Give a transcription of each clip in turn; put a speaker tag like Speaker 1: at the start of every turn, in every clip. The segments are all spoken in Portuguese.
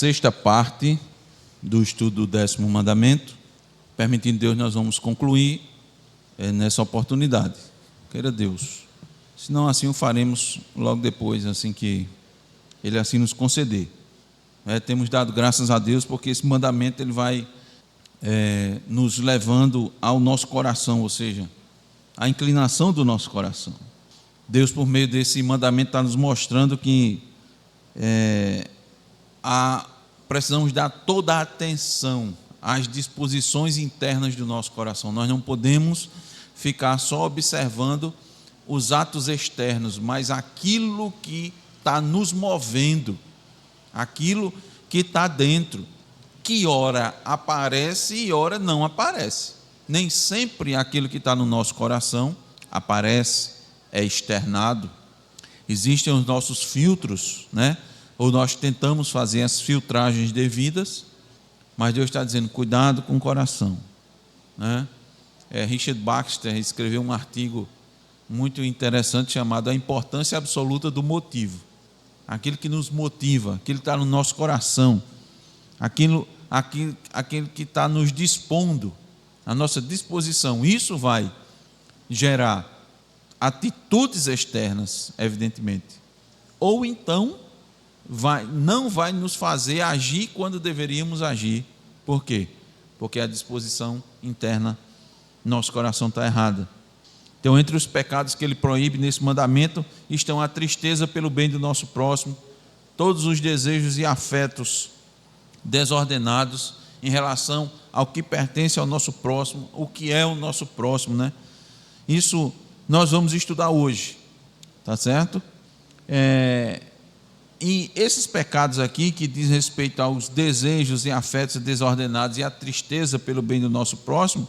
Speaker 1: sexta parte do estudo do 10º mandamento. Permitindo Deus, nós vamos concluir nessa oportunidade. Queira Deus. Se não, assim o faremos logo depois, assim que Ele assim nos conceder. Temos dado graças a Deus, porque esse mandamento ele vai nos levando ao nosso coração, ou seja, à inclinação do nosso coração. Deus, por meio desse mandamento, está nos mostrando que precisamos dar toda a atenção às disposições internas do nosso coração. Nós não podemos ficar só observando os atos externos, mas aquilo que está nos movendo, aquilo que está dentro, que ora aparece e ora não aparece. Nem sempre aquilo que está no nosso coração aparece, é externado. Existem os nossos filtros, ou nós tentamos fazer as filtragens devidas, mas Deus está dizendo, cuidado com o coração. Richard Baxter escreveu um artigo muito interessante chamado A Importância Absoluta do Motivo. Aquilo que nos motiva, aquilo que está no nosso coração, aquilo que está nos dispondo, a nossa disposição, isso vai gerar atitudes externas, evidentemente, ou então não vai nos fazer agir quando deveríamos agir. Por quê? Porque a disposição interna do nosso coração está errada. Então, entre os pecados que ele proíbe nesse mandamento estão a tristeza pelo bem do nosso próximo, todos os desejos e afetos desordenados em relação ao que pertence ao nosso próximo, o que é o nosso próximo, Isso nós vamos estudar hoje, tá certo? E esses pecados aqui, que diz respeito aos desejos e afetos desordenados e a tristeza pelo bem do nosso próximo,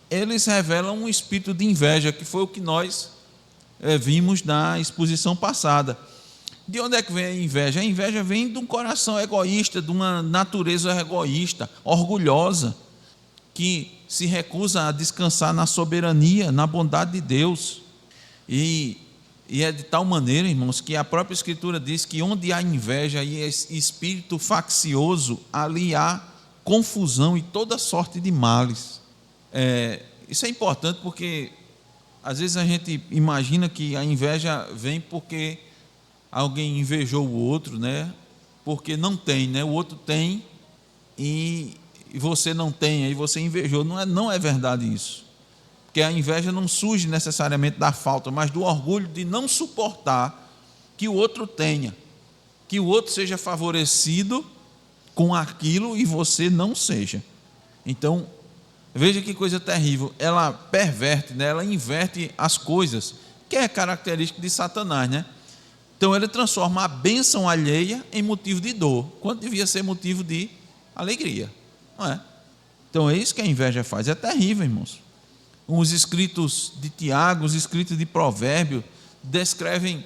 Speaker 1: eles revelam um espírito de inveja, que foi o que nós vimos na exposição passada. De onde é que vem a inveja? A inveja vem de um coração egoísta, de uma natureza egoísta, orgulhosa, que se recusa a descansar na soberania, na bondade de Deus. E é de tal maneira, irmãos, que a própria Escritura diz que onde há inveja e espírito faccioso, ali há confusão e toda sorte de males. Isso é importante porque às vezes a gente imagina que a inveja vem porque alguém invejou o outro, porque não tem, o outro tem e você não tem, aí você invejou. Não é verdade isso. Porque a inveja não surge necessariamente da falta, mas do orgulho de não suportar que o outro tenha, que o outro seja favorecido com aquilo e você não seja. Então, veja que coisa terrível, ela perverte, ela inverte as coisas, que é característica de Satanás, Então ele transforma a bênção alheia em motivo de dor, quando devia ser motivo de alegria, não é? Então é isso que a inveja faz, é terrível, irmãos. Os escritos de Tiago, os escritos de Provérbio descrevem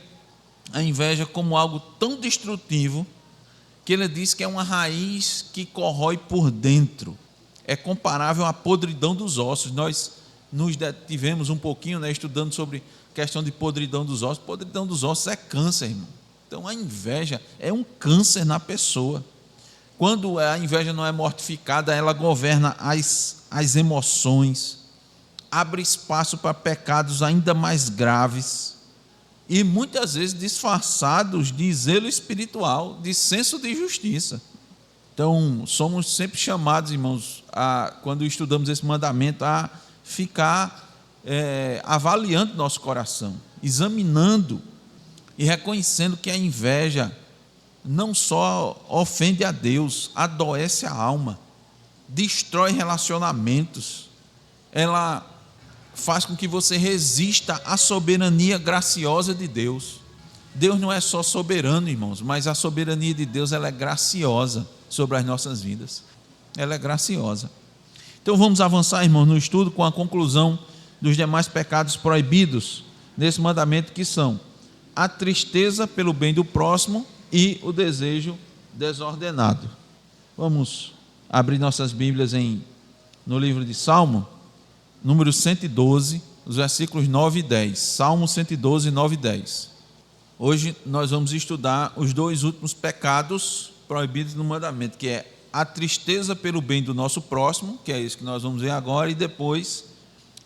Speaker 1: a inveja como algo tão destrutivo que ele diz que é uma raiz que corrói por dentro. É comparável à podridão dos ossos. Nós nos detivemos um pouquinho, estudando sobre a questão de podridão dos ossos. Podridão dos ossos é câncer, irmão. Então a inveja é um câncer na pessoa. Quando a inveja não é mortificada, ela governa as emoções, abre espaço para pecados ainda mais graves e muitas vezes disfarçados de zelo espiritual, de senso de justiça. Então, somos sempre chamados, irmãos, quando estudamos esse mandamento, a ficar avaliando nosso coração, examinando e reconhecendo que a inveja não só ofende a Deus, adoece a alma, destrói relacionamentos, ela faz com que você resista à soberania graciosa de Deus. Deus não é só soberano, irmãos, mas a soberania de Deus ela é graciosa sobre as nossas vidas. Ela é graciosa. Então vamos avançar, irmãos, no estudo com a conclusão dos demais pecados proibidos nesse mandamento, que são a tristeza pelo bem do próximo e o desejo desordenado. Vamos abrir nossas Bíblias no livro de Salmo, número 112, os versículos 9 e 10. Salmo 112, 9 e 10. Hoje nós vamos estudar os dois últimos pecados proibidos no mandamento, que é a tristeza pelo bem do nosso próximo, que é isso que nós vamos ver agora, e depois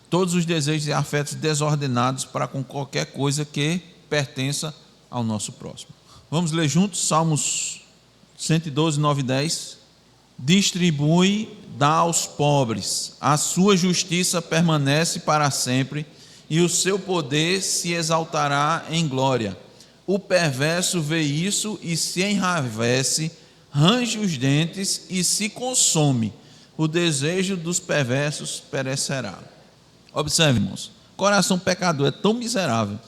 Speaker 1: todos os desejos e afetos desordenados para com qualquer coisa que pertença ao nosso próximo. Vamos ler juntos Salmos 112, 9 e 10. Distribui, dá aos pobres, a sua justiça permanece para sempre, e o seu poder se exaltará em glória. O perverso vê isso e se enraivece, range os dentes e se consome. O desejo dos perversos perecerá. Observe, irmãos, o coração pecador é tão miserável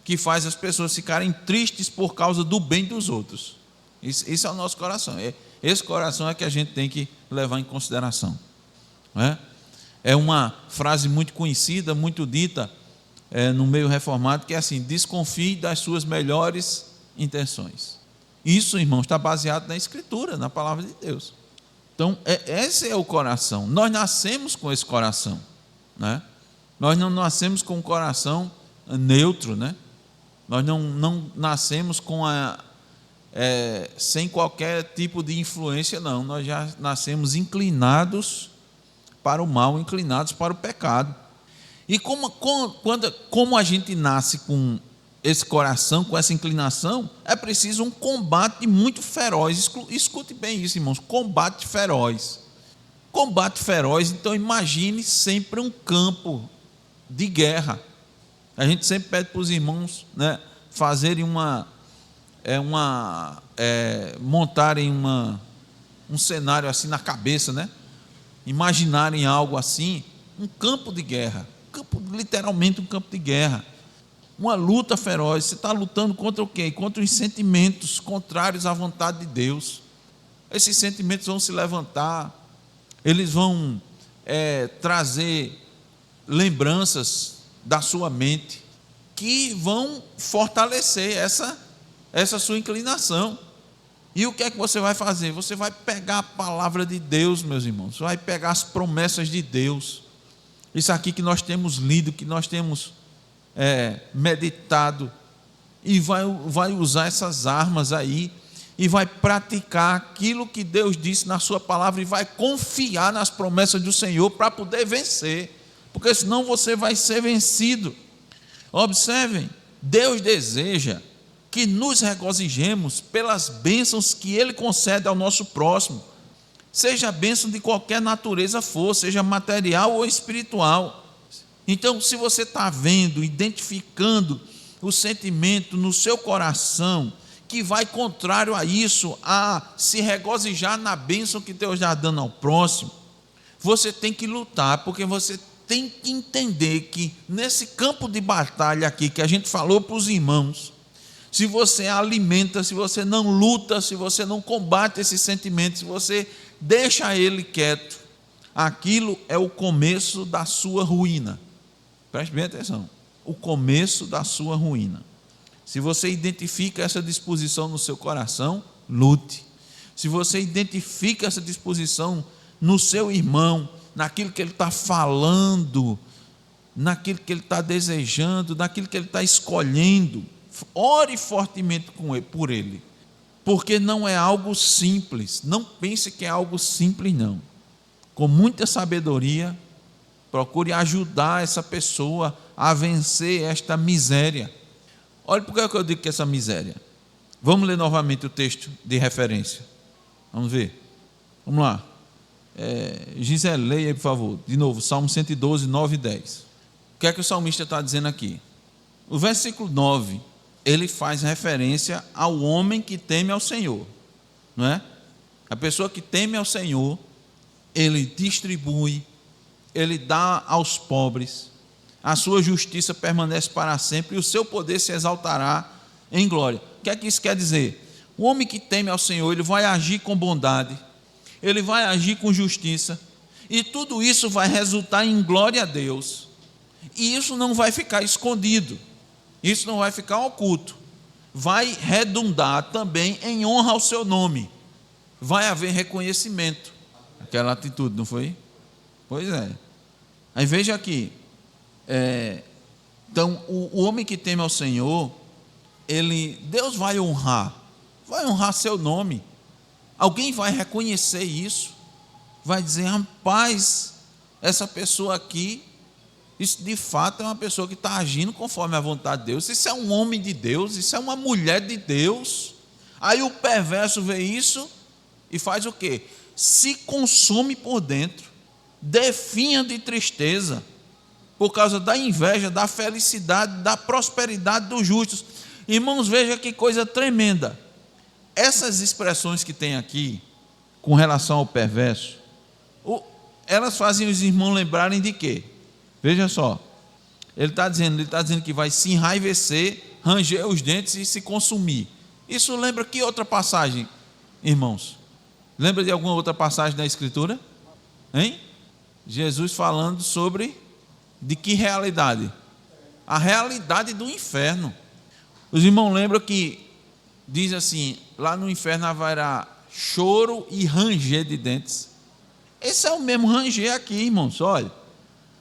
Speaker 1: que faz as pessoas ficarem tristes por causa do bem dos outros. Isso é o nosso coração. Esse coração é que a gente tem que levar em consideração. É uma frase muito conhecida, muito dita no meio reformado, que é assim: desconfie das suas melhores intenções. Isso, irmãos, está baseado na Escritura, na palavra de Deus. Então, esse é o coração. Nós nascemos com esse coração, né? Nós não nascemos com um coração neutro, né? Nós não nascemos sem qualquer tipo de influência, não. Nós já nascemos inclinados para o mal, inclinados para o pecado. E como a gente nasce com esse coração, com essa inclinação, é preciso um combate muito feroz. Escute bem isso, irmãos: combate feroz. Combate feroz, então imagine sempre um campo de guerra. A gente sempre pede para os irmãos, né, fazerem montarem um cenário assim na cabeça, né? Imaginarem algo assim, um campo de guerra, literalmente um campo de guerra, uma luta feroz. Você está lutando contra o quê? Contra os sentimentos contrários à vontade de Deus. Esses sentimentos vão se levantar, eles vão trazer lembranças da sua mente que vão fortalecer essa sua inclinação. E o que é que você vai fazer? Você vai pegar a palavra de Deus, meus irmãos, você vai pegar as promessas de Deus, isso aqui que nós temos lido, que nós temos meditado, e vai usar essas armas aí, e vai praticar aquilo que Deus disse na sua palavra, e vai confiar nas promessas do Senhor para poder vencer, porque senão você vai ser vencido. Observem, Deus deseja que nos regozijemos pelas bênçãos que Ele concede ao nosso próximo, seja bênção de qualquer natureza for, seja material ou espiritual. Então, se você está vendo, identificando o sentimento no seu coração que vai contrário a isso, a se regozijar na bênção que Deus está dando ao próximo, você tem que lutar, porque você tem que entender que nesse campo de batalha aqui que a gente falou para os irmãos, se você alimenta, se você não luta, se você não combate esse sentimento, se você deixa ele quieto, aquilo é o começo da sua ruína. Preste bem atenção, o começo da sua ruína. Se você identifica essa disposição no seu coração, lute. Se você identifica essa disposição no seu irmão, naquilo que ele está falando, naquilo que ele está desejando, naquilo que ele está escolhendo, ore fortemente por ele, porque não é algo simples. Não pense que é algo simples, não. Com muita sabedoria, procure ajudar essa pessoa a vencer esta miséria. Olha por que eu digo que essa miséria. Vamos ler novamente o texto de referência. Vamos ver. Vamos lá. Gisele, leia aí, por favor. De novo, Salmo 112, 9 e 10. O que é que o salmista está dizendo aqui? O versículo 9, ele faz referência ao homem que teme ao Senhor, não é? A pessoa que teme ao Senhor, ele distribui, ele dá aos pobres, a sua justiça permanece para sempre e o seu poder se exaltará em glória. O que é que isso quer dizer? O homem que teme ao Senhor, ele vai agir com bondade, ele vai agir com justiça, e tudo isso vai resultar em glória a Deus, e isso não vai ficar escondido, isso não vai ficar oculto, vai redundar também em honra ao seu nome, vai haver reconhecimento. Aquela atitude, não foi? Pois é. Aí veja aqui, então o homem que teme ao Senhor, Deus vai honrar seu nome, Alguém vai reconhecer isso, vai dizer: rapaz, essa pessoa aqui, isso de fato é uma pessoa que está agindo conforme a vontade de Deus, isso é um homem de Deus, isso é uma mulher de Deus. Aí o perverso vê isso e faz o quê? Se consome por dentro, definha de tristeza, por causa da inveja, da felicidade, da prosperidade dos justos. Irmãos, veja que coisa tremenda. Essas expressões que tem aqui, com relação ao perverso, elas fazem os irmãos lembrarem de quê? Veja só, ele está dizendo que vai se enraivecer, ranger os dentes e se consumir. Isso lembra que outra passagem, irmãos? Lembra de alguma outra passagem da Escritura? Hein? Jesus falando sobre, de que realidade? A realidade do inferno. Os irmãos lembram que diz assim: lá no inferno haverá choro e ranger de dentes. Esse é o mesmo ranger aqui, irmãos. Olha,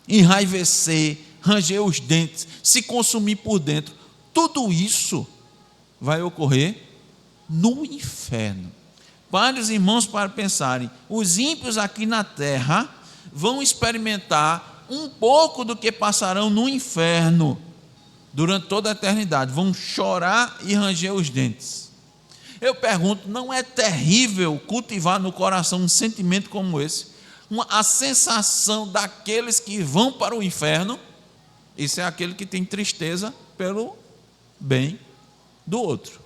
Speaker 1: enraivecer, ranger os dentes, se consumir por dentro, tudo isso vai ocorrer no inferno. Para os irmãos para pensarem, os ímpios aqui na terra vão experimentar um pouco do que passarão no inferno durante toda a eternidade, vão chorar e ranger os dentes. Eu pergunto, não é terrível cultivar no coração um sentimento como esse? A sensação daqueles que vão para o inferno? Isso é aquele que tem tristeza pelo bem do outro,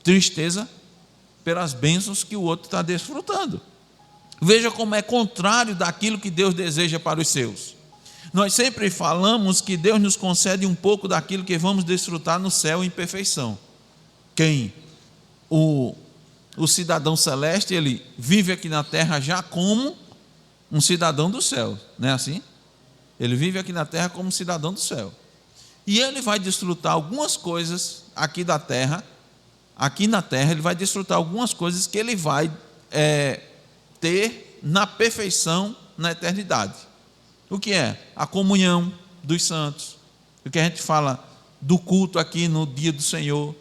Speaker 1: tristeza pelas bênçãos que o outro está desfrutando. Veja como é contrário daquilo que Deus deseja para os seus. Nós sempre falamos que Deus nos concede um pouco daquilo que vamos desfrutar no céu em perfeição. Quem? O cidadão celeste, ele vive aqui na terra já como um cidadão do céu, não é assim? Ele vive aqui na terra como cidadão do céu. E ele vai desfrutar algumas coisas aqui da terra, aqui na terra, ele vai desfrutar algumas coisas que ele vai ter na perfeição na eternidade. O que é? A comunhão dos santos. O que a gente fala do culto aqui no dia do Senhor,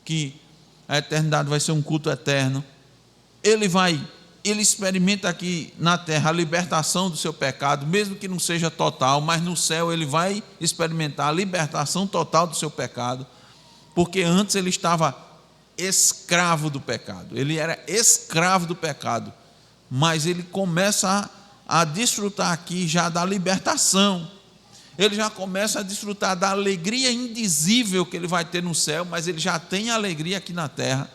Speaker 1: que a eternidade vai ser um culto eterno. Ele experimenta aqui na terra a libertação do seu pecado, mesmo que não seja total, mas no céu ele vai experimentar a libertação total do seu pecado, porque antes ele estava escravo do pecado, ele era escravo do pecado, mas ele começa a desfrutar aqui já da libertação, ele já começa a desfrutar da alegria indizível que ele vai ter no céu, mas ele já tem alegria aqui na terra.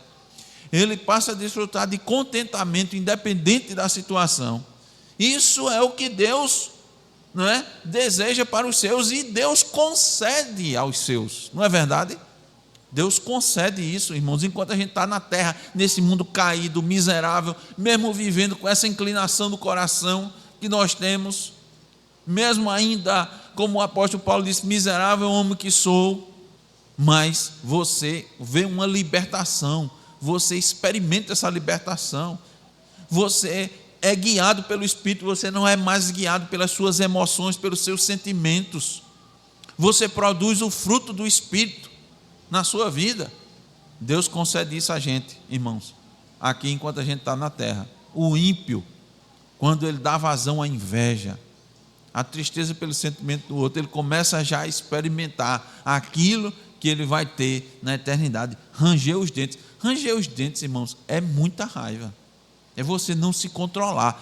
Speaker 1: Ele passa a desfrutar de contentamento independente da situação. Isso é o que Deus, não é, deseja para os seus, e Deus concede aos seus, não é verdade? Deus concede isso, irmãos, enquanto a gente está na terra, nesse mundo caído, miserável, mesmo vivendo com essa inclinação do coração que nós temos, mesmo ainda, como o apóstolo Paulo disse, miserável homem que sou, mas você vê uma libertação, você experimenta essa libertação, você é guiado pelo Espírito, você não é mais guiado pelas suas emoções, pelos seus sentimentos, você produz o fruto do Espírito na sua vida. Deus concede isso a gente, irmãos, aqui enquanto a gente está na terra. O ímpio, quando ele dá vazão à inveja, a tristeza pelo sentimento do outro, ele começa já a experimentar aquilo que ele vai ter na eternidade. Ranger os dentes. Ranger os dentes, irmãos, é muita raiva. É você não se controlar.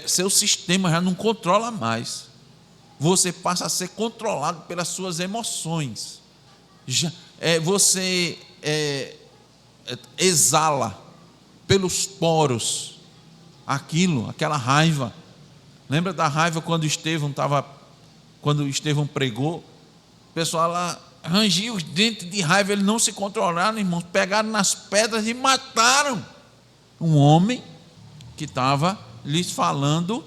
Speaker 1: Seu sistema já não controla mais. Você passa a ser controlado pelas suas emoções. Você exala pelos poros aquela raiva. Lembra da raiva quando Estevão pregou? O pessoal lá rangia os dentes de raiva, eles não se controlaram, irmãos, pegaram nas pedras e mataram um homem que estava lhes falando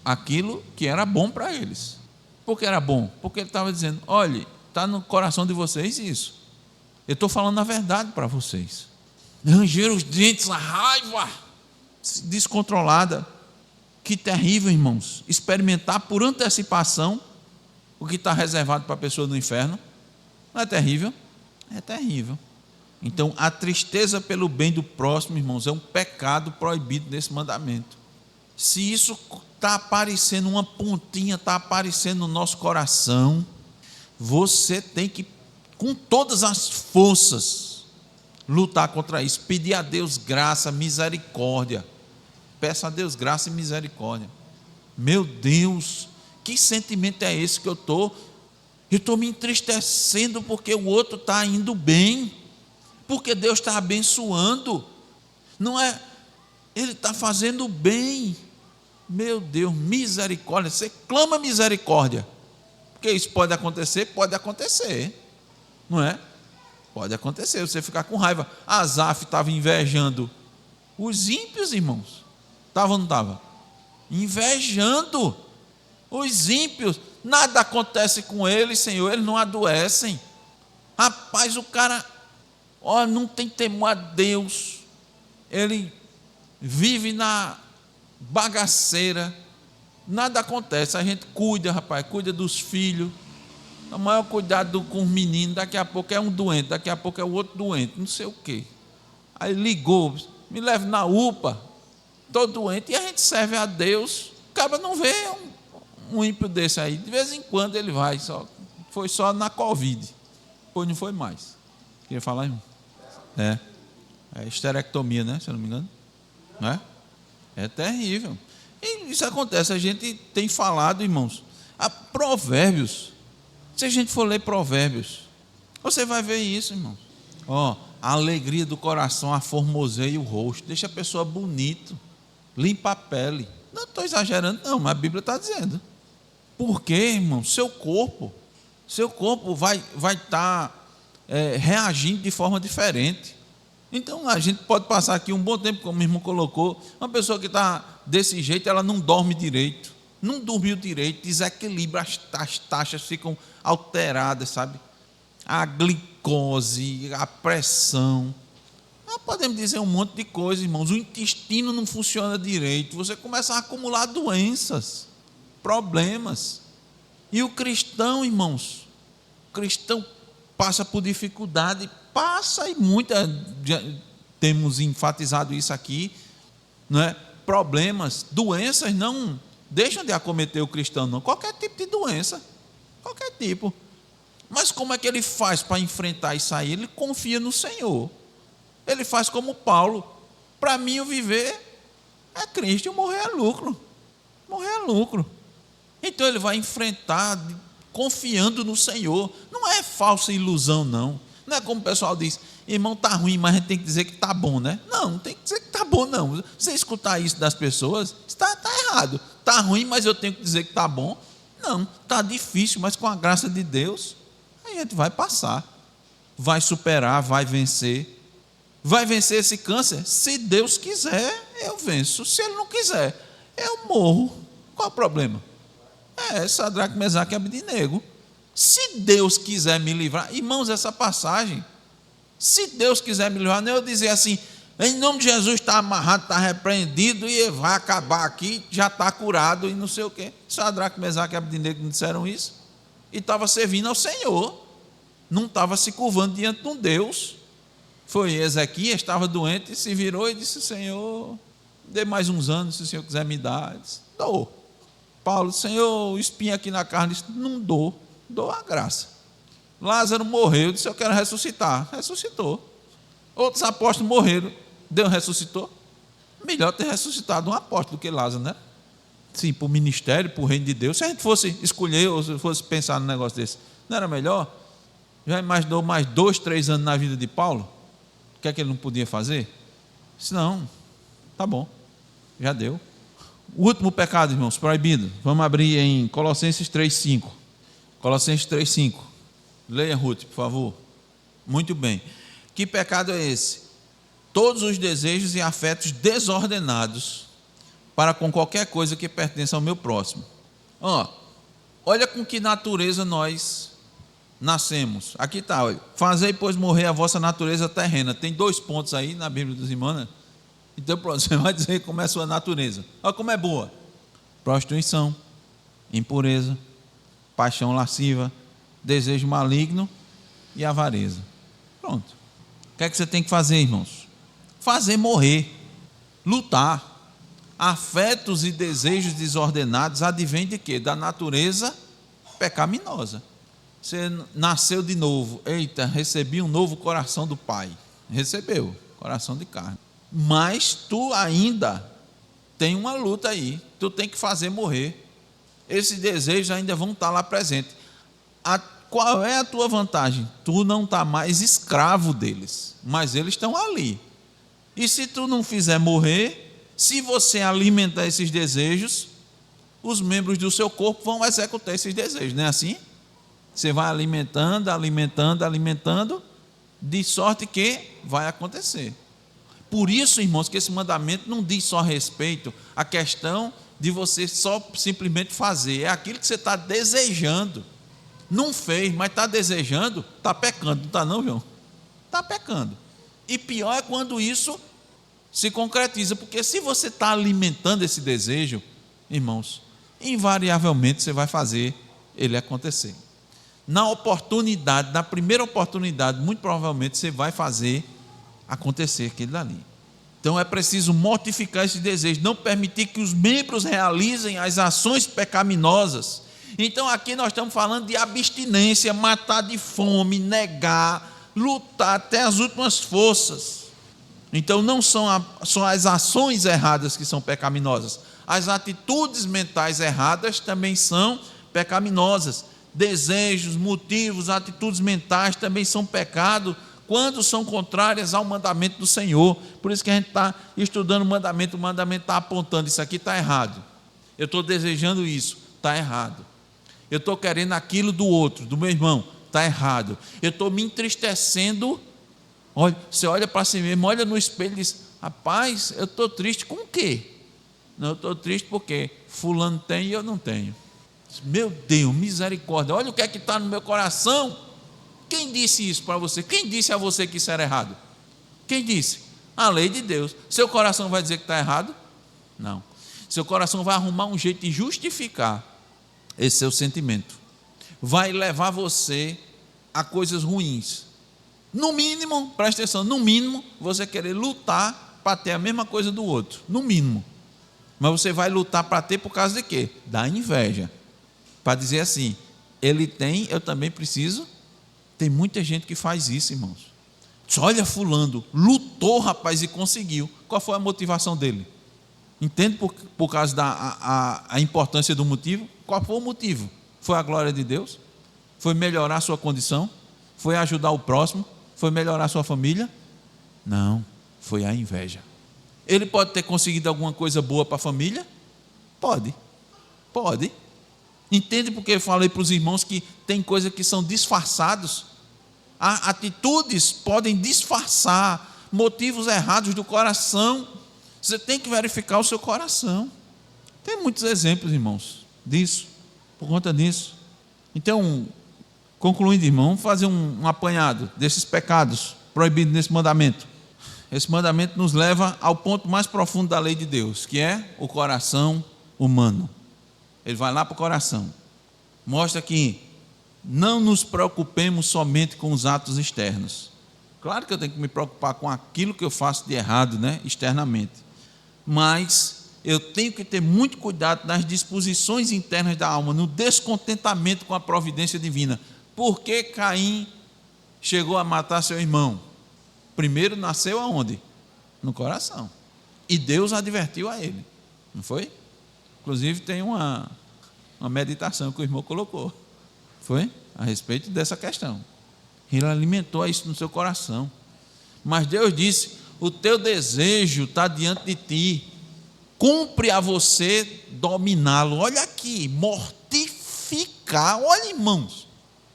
Speaker 1: aquilo que era bom para eles. Por que era bom? Porque ele estava dizendo: olha, está no coração de vocês isso, eu estou falando a verdade para vocês. Ranger os dentes, a raiva descontrolada. Que terrível, irmãos, experimentar por antecipação o que está reservado para a pessoa do inferno. Não é terrível? É terrível. Então, a tristeza pelo bem do próximo, irmãos, é um pecado proibido nesse mandamento. Se isso está aparecendo, uma pontinha está aparecendo no nosso coração, você tem que, com todas as forças, lutar contra isso, pedir a Deus graça, misericórdia. Peça a Deus graça e misericórdia. Meu Deus, que sentimento é esse que eu estou? Eu estou me entristecendo porque o outro está indo bem, porque Deus está abençoando, não é? Ele está fazendo bem. Meu Deus, misericórdia. Você clama misericórdia, porque isso pode acontecer, não é? Pode acontecer, você ficar com raiva. Asaf estava invejando os ímpios, irmãos. Estava ou não estava? Invejando os ímpios. Nada acontece com eles, Senhor, eles não adoecem. Rapaz, o cara, não tem temor a Deus. Ele vive na bagaceira. Nada acontece. A gente cuida, rapaz, cuida dos filhos. O maior cuidado com os meninos. Daqui a pouco é um doente, daqui a pouco é o outro doente, não sei o quê. Aí ligou, me leva na UPA, estou doente, e a gente serve a Deus. O cara não vê um ímpio desse aí, de vez em quando ele vai, foi só na Covid, depois não foi mais. Queria falar, irmão? É esterectomia, né? Se eu não me engano, não é? É terrível. E isso acontece, a gente tem falado, irmãos, a Provérbios. Se a gente for ler Provérbios, você vai ver isso, irmãos. A alegria do coração aformoseia o rosto, deixa a pessoa bonito, limpa a pele. Não estou exagerando, não, mas a Bíblia está dizendo. Por quê, irmão? Seu corpo vai estar reagindo de forma diferente. Então, a gente pode passar aqui um bom tempo, como o irmão colocou, uma pessoa que está desse jeito, ela não dorme direito, não dormiu direito, desequilibra, as taxas ficam alteradas, sabe? A glicose, a pressão. Nós podemos dizer um monte de coisa, irmãos. O intestino não funciona direito, você começa a acumular doenças, problemas. E o cristão, irmãos, o cristão passa por dificuldade, passa, e temos enfatizado isso aqui, não é? Problemas, doenças não deixam de acometer o cristão, não. Qualquer tipo de doença, qualquer tipo. Mas como é que ele faz para enfrentar isso aí? Ele confia no Senhor. Ele faz como Paulo. Para mim, o viver é Cristo e o morrer é lucro. Morrer é lucro. Então ele vai enfrentar confiando no Senhor. Não é falsa ilusão, não. Não é como o pessoal diz, irmão, está ruim, mas a gente tem que dizer que está bom, né? Não, não tem que dizer que está bom, não. Você escutar isso das pessoas, está errado. Está ruim, mas eu tenho que dizer que está bom. Não, está difícil, mas com a graça de Deus, a gente vai passar, vai superar, vai vencer. Vai vencer esse câncer? Se Deus quiser, eu venço. Se Ele não quiser, eu morro. Qual o problema? Sadraque, Mesaque e Abednego. Se Deus quiser me livrar, irmãos, essa passagem, se Deus quiser me livrar, não é eu dizer assim, em nome de Jesus está amarrado, está repreendido e vai acabar aqui, já está curado e não sei o quê. Sadraque, Mesaque e Abednego não disseram isso? E estava servindo ao Senhor, não estava se curvando diante de um Deus. Foi Ezequias, estava doente, se virou e disse, Senhor, dê mais uns anos, se o Senhor quiser me dar. Ele disse, dou. Paulo, Senhor, espinha aqui na carne, disse, não dou a graça. Lázaro morreu, disse, eu quero ressuscitar. Ressuscitou. Outros apóstolos morreram, Deus ressuscitou. Melhor ter ressuscitado um apóstolo do que Lázaro, né? Sim, para o ministério, para o reino de Deus. Se a gente fosse escolher, ou se fosse pensar num negócio desse, não era melhor? Já imaginou mais 2, 3 anos na vida de Paulo? O que é que ele não podia fazer? Disse, não, tá bom, já deu. O último pecado, irmãos, proibido. Vamos abrir em Colossenses 3,5. Colossenses 3,5. Leia, Ruth, por favor. Muito bem. Que pecado é esse? Todos os desejos e afetos desordenados para com qualquer coisa que pertença ao meu próximo. Olha com que natureza nós nascemos. Aqui está, olha. Fazei, pois, morrer a vossa natureza terrena. Tem 2 pontos aí na Bíblia dos irmãos, né? Então, pronto, você vai dizer como é a sua natureza. Olha como é boa. Prostituição, impureza, paixão lasciva, desejo maligno e avareza. Pronto. O que é que você tem que fazer, irmãos? Fazer morrer, lutar. Afetos e desejos desordenados advêm de quê? Da natureza pecaminosa. Você nasceu de novo. Eita, recebi um novo coração do Pai. Recebeu, coração de carne. Mas tu ainda tem uma luta aí. Tu tem que fazer morrer. Esses desejos ainda vão estar lá presentes. Qual é a tua vantagem? Tu não está mais escravo deles, mas eles estão ali. E se tu não fizer morrer, se você alimentar esses desejos, os membros do seu corpo vão executar esses desejos, não é assim? Você vai alimentando, de sorte que vai acontecer. Por isso, irmãos, que esse mandamento não diz só respeito à questão de você só simplesmente fazer, é aquilo que você está desejando. Não fez, mas está desejando, está pecando, não está não, João? Está pecando. E pior é quando isso se concretiza, porque se você está alimentando esse desejo, irmãos, invariavelmente você vai fazer ele acontecer. Na oportunidade, na primeira oportunidade, muito provavelmente você vai fazer acontecer aquilo dali. Então é preciso mortificar esse desejo, não permitir que os membros realizem as ações pecaminosas. Então aqui nós estamos falando de abstinência, matar de fome, negar, lutar até as últimas forças. Então não são só as ações erradas que são pecaminosas, as atitudes mentais erradas também são pecaminosas. Desejos, motivos, atitudes mentais também são pecado quando são contrárias ao mandamento do Senhor. Por isso que a gente está estudando o mandamento está apontando, isso aqui está errado. Eu estou desejando isso, está errado. Eu estou querendo aquilo do outro, do meu irmão, está errado. Eu estou me entristecendo. Olha, você olha para si mesmo, olha no espelho e diz: rapaz, eu estou triste com o quê? Não, eu estou triste porque fulano tem e eu não tenho. Meu Deus, misericórdia, olha o que é que está no meu coração. Quem disse isso para você? Quem disse a você que isso era errado? Quem disse? A lei de Deus. Seu coração vai dizer que está errado? Não. Seu coração vai arrumar um jeito de justificar esse seu sentimento. Vai levar você a coisas ruins. No mínimo, presta atenção, no mínimo, você querer lutar para ter a mesma coisa do outro. No mínimo. Mas você vai lutar para ter por causa de quê? Da inveja. Para dizer assim, ele tem, eu também preciso. Tem muita gente que faz isso, irmãos. Olha fulano, lutou, rapaz, e conseguiu. Qual foi a motivação dele? Entende por causa da a importância do motivo? Qual foi o motivo? Foi a glória de Deus? Foi melhorar a sua condição? Foi ajudar o próximo? Foi melhorar a sua família? Não, foi a inveja. Ele pode ter conseguido alguma coisa boa para a família? Pode. Entende porque eu falei para os irmãos que tem coisas que são disfarçados? Atitudes podem disfarçar motivos errados do coração. Você tem que verificar o seu coração. Tem muitos exemplos, irmãos, disso, por conta disso. Então, concluindo, irmão, vamos fazer um apanhado desses pecados proibidos nesse mandamento. Esse mandamento nos leva ao ponto mais profundo da lei de Deus, que é o coração humano. Ele vai lá para o coração. Mostra que não nos preocupemos somente com os atos externos. Claro que eu tenho que me preocupar com aquilo que eu faço de errado, né, externamente. Mas eu tenho que ter muito cuidado nas disposições internas da alma, no descontentamento com a providência divina. Por que Caim chegou a matar seu irmão? Primeiro nasceu aonde? No coração. E Deus advertiu a ele, não foi? Inclusive tem uma meditação que o irmão colocou, foi? A respeito dessa questão. Ele alimentou isso no seu coração. Mas Deus disse: o teu desejo está diante de ti, cumpre a você dominá-lo. Olha aqui, mortificar. Olha, irmãos,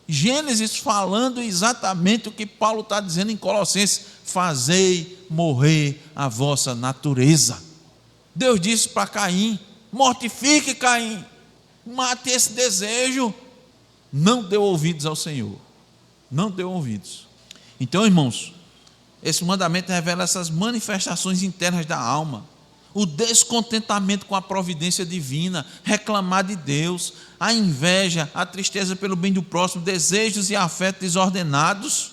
Speaker 1: Gênesis falando exatamente o que Paulo está dizendo em Colossenses: fazei morrer a vossa natureza. Deus disse para Caim: mortifique Caim, mate esse desejo. Não deu ouvidos ao Senhor, não deu ouvidos. Então, irmãos, esse mandamento revela essas manifestações internas da alma, o descontentamento com a providência divina, reclamar de Deus, a inveja, a tristeza pelo bem do próximo, desejos e afetos desordenados.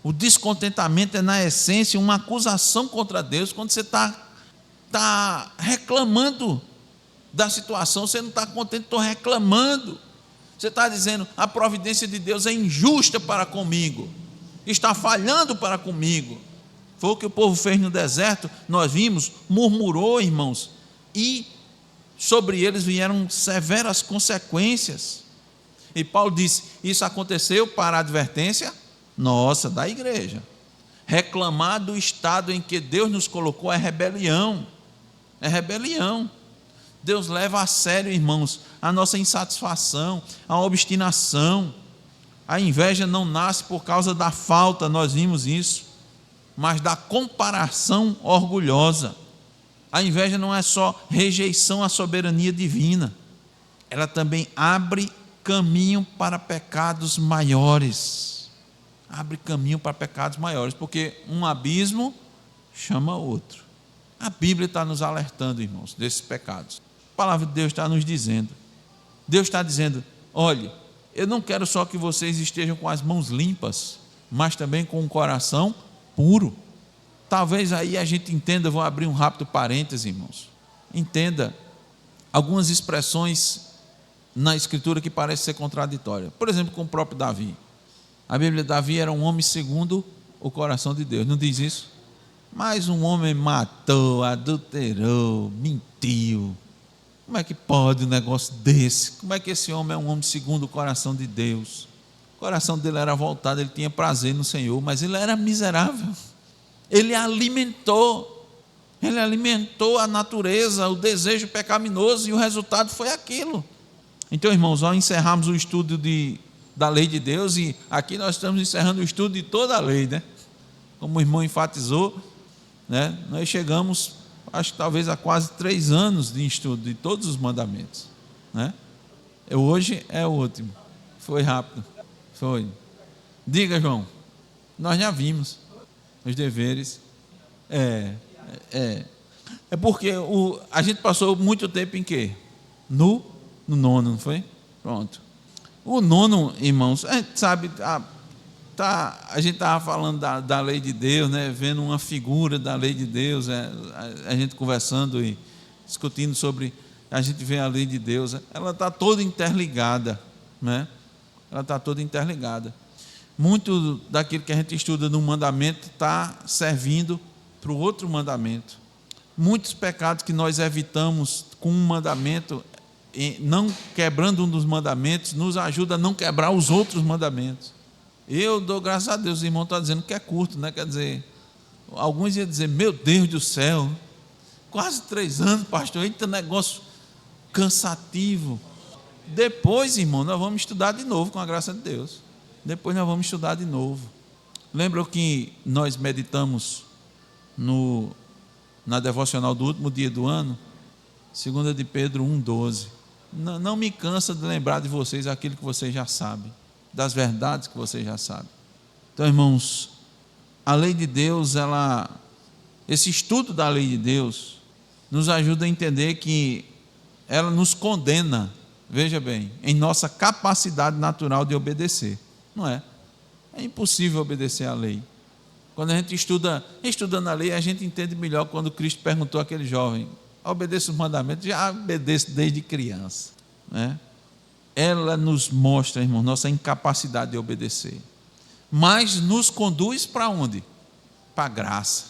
Speaker 1: O descontentamento é, na essência, uma acusação contra Deus. Quando você está reclamando da situação, você não está contente, estou reclamando. Você está dizendo, a providência de Deus é injusta para comigo, está falhando para comigo. Foi o que o povo fez no deserto, nós vimos, murmurou, irmãos, e sobre eles vieram severas consequências. E Paulo disse, isso aconteceu para a advertência nossa, da igreja. Reclamar do estado em que Deus nos colocou é rebelião. É rebelião. Deus leva a sério, irmãos, a nossa insatisfação, a obstinação. A inveja não nasce por causa da falta, nós vimos isso, mas da comparação orgulhosa. A inveja não é só rejeição à soberania divina, ela também abre caminho para pecados maiores. Abre caminho para pecados maiores, porque um abismo chama outro. A Bíblia está nos alertando, irmãos, desses pecados. A palavra de Deus está nos dizendo. Deus está dizendo, olhe, eu não quero só que vocês estejam com as mãos limpas, mas também com o coração puro. Talvez aí a gente entenda, vou abrir um rápido parêntese, irmãos. Entenda algumas expressões na Escritura que parecem ser contraditórias. Por exemplo, com o próprio Davi. A Bíblia, Davi era um homem segundo o coração de Deus, não diz isso? Mas um homem matou, adulterou, mentiu. Como é que pode um negócio desse? Como é que esse homem é um homem segundo o coração de Deus? O coração dele era voltado, ele tinha prazer no Senhor, mas ele era miserável. Ele alimentou a natureza, o desejo pecaminoso, e o resultado foi aquilo. Então, irmãos, ao encerrarmos o estudo da lei de Deus, e aqui nós estamos encerrando o estudo de toda a lei, né? Como o irmão enfatizou, né? Nós chegamos, acho que talvez a quase 3 anos de estudo de todos os mandamentos, né? Hoje é o último, foi rápido, foi. Diga, João, nós já vimos os deveres. É porque a gente passou muito tempo em quê? No nono, não foi? Pronto. O nono, irmãos, a gente sabe, a gente estava falando da lei de Deus, né? Vendo uma figura da lei de Deus, a gente conversando e discutindo sobre, a gente vê a lei de Deus, ela está toda interligada, né? Ela está toda interligada. Muito daquilo que a gente estuda no mandamento está servindo para o outro mandamento. Muitos pecados que nós evitamos com um mandamento, não quebrando um dos mandamentos, nos ajuda a não quebrar os outros mandamentos. Eu dou graças a Deus, o irmão está dizendo que é curto, né? Quer dizer, alguns iam dizer, meu Deus do céu, quase 3 anos, pastor, eita negócio cansativo. Depois, irmão, nós vamos estudar de novo com a graça de Deus. Depois nós vamos estudar de novo. Lembra que nós meditamos na devocional do último dia do ano? 2 de Pedro 1,12. Não me cansa de lembrar de vocês aquilo que vocês já sabem, das verdades que vocês já sabem. Então, irmãos, a lei de Deus, esse estudo da lei de Deus nos ajuda a entender que ela nos condena, veja bem, em nossa capacidade natural de obedecer. Não é? É impossível obedecer à lei. Quando a gente estudando a lei, a gente entende melhor quando Cristo perguntou àquele jovem, obedeça os mandamentos? Já obedeço desde criança, né? Ela nos mostra, irmão, nossa incapacidade de obedecer, mas nos conduz para onde? Para a graça.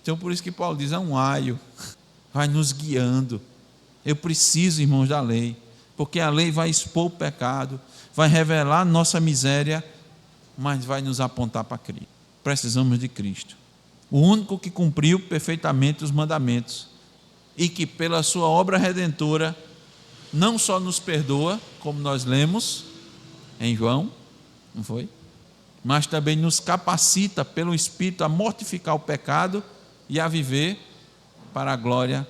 Speaker 1: Então por isso que Paulo diz, é um aio, vai nos guiando. Eu preciso, irmãos, da lei, porque a lei vai expor o pecado, vai revelar nossa miséria, mas vai nos apontar para Cristo. Precisamos de Cristo, o único que cumpriu perfeitamente os mandamentos e que pela sua obra redentora não só nos perdoa, como nós lemos em João, não foi? Mas também nos capacita pelo Espírito a mortificar o pecado e a viver para a glória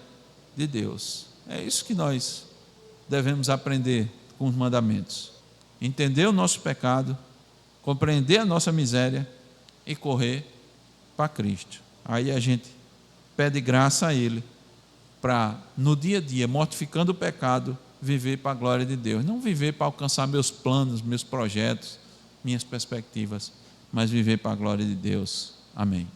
Speaker 1: de Deus. É isso que nós devemos aprender com os mandamentos. Entender o nosso pecado, compreender a nossa miséria e correr para Cristo. Aí a gente pede graça a Ele para, no dia a dia, mortificando o pecado, viver para a glória de Deus. Não viver para alcançar meus planos, meus projetos, minhas perspectivas, mas viver para a glória de Deus. Amém.